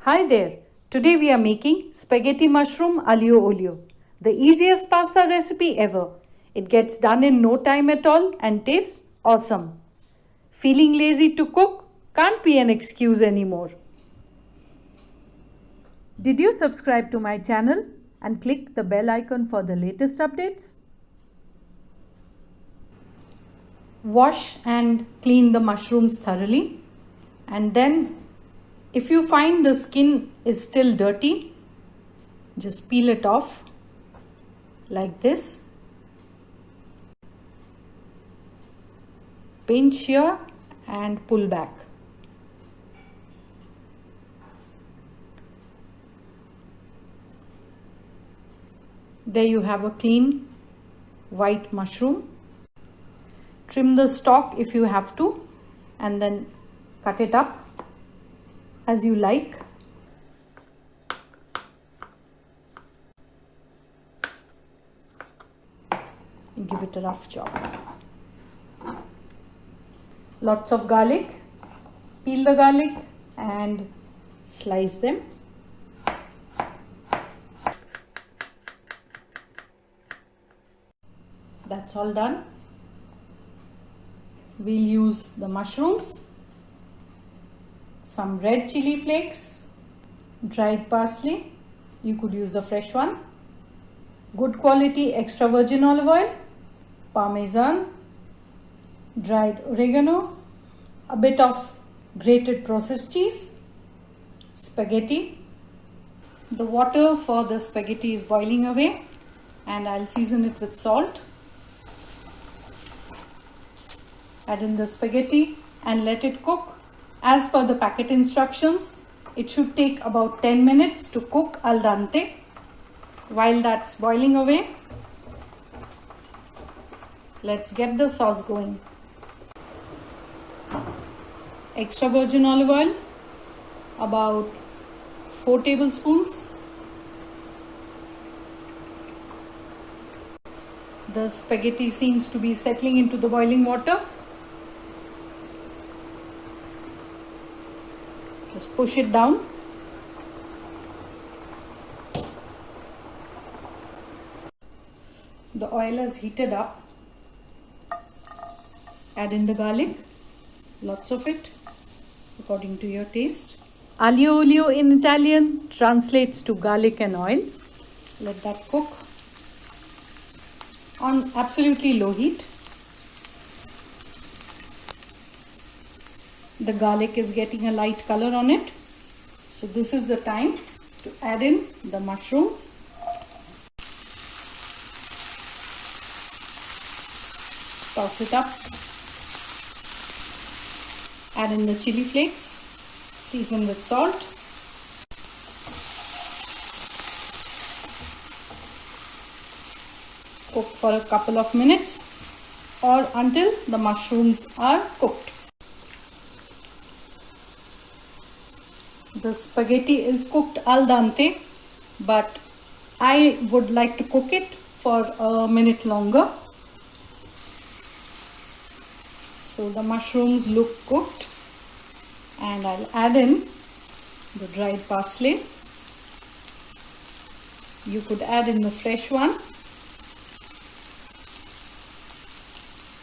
Hi there. Today we are making spaghetti mushroom aglio olio, the easiest pasta recipe ever. It gets done in no time at all and tastes awesome. Feeling lazy to cook? Can't be an excuse anymore. Did you subscribe to my channel and click the bell icon for the latest updates? Wash and clean the mushrooms thoroughly, and then if you find the skin is still dirty, just peel it off like this. Pinch here and pull back. There you have a clean white mushroom. Trim the stalk if you have to, and then cut it up as you like. Give it a rough chop. Lots of garlic. Peel the garlic and slice them. That's all done. We'll use the mushrooms, some red chili flakes, dried parsley, you could use the fresh one, good quality extra virgin olive oil, parmesan, dried oregano, a bit of grated processed cheese, spaghetti. The water for the spaghetti is boiling away and I'll season it with salt. Add in the spaghetti and let it cook. As per the packet instructions, it should take about 10 minutes to cook al dente. While that's boiling away, let's get the sauce going. Extra virgin olive oil, about 4 tablespoons. The spaghetti seems to be settling into the boiling water. Just push it down. The oil has heated up. Add in the garlic, lots of it, according to your taste. Aglio olio in Italian translates to garlic and oil. Let that cook on absolutely low heat. The garlic is getting a light color on it. So this is the time to add in the mushrooms. Toss it up. Add in the chili flakes. Season with salt. Cook for a couple of minutes or until the mushrooms are cooked. The spaghetti is cooked al dente, but I would like to cook it for a minute longer. So the mushrooms look cooked and I'll add in the dried parsley. You could add in the fresh one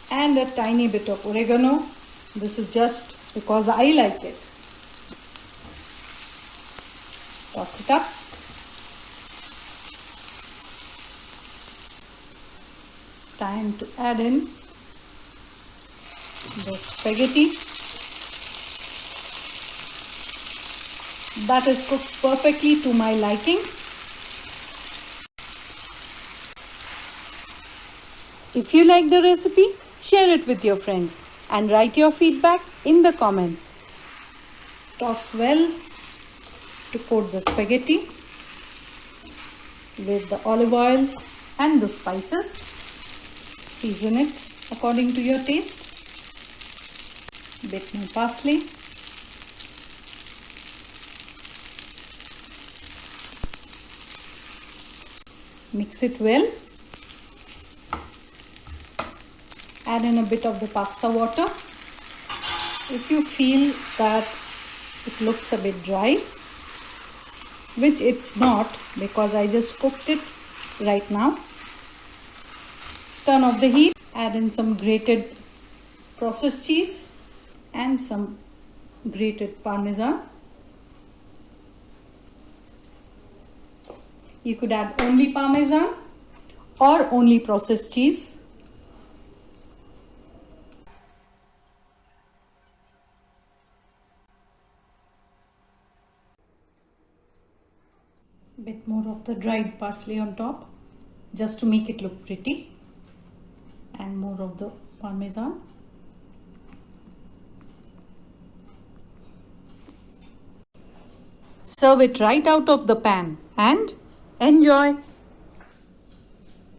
and a tiny bit of oregano. This is just because I like it. Toss it up. Time to add in the spaghetti. That is cooked perfectly to my liking. If you like the recipe, share it with your friends and write your feedback in the comments. Toss well to coat the spaghetti with the olive oil and the spices. Season it according to your taste. Bit more parsley. Mix it well. Add in a bit of the pasta water. If you feel that it looks a bit dry, which it's not because I just cooked it right now. Turn off the heat, add in some grated processed cheese and some grated parmesan. You could add only parmesan or only processed cheese. Bit more of the dried parsley on top just to make it look pretty, and more of the parmesan. Serve it right out of the pan and enjoy.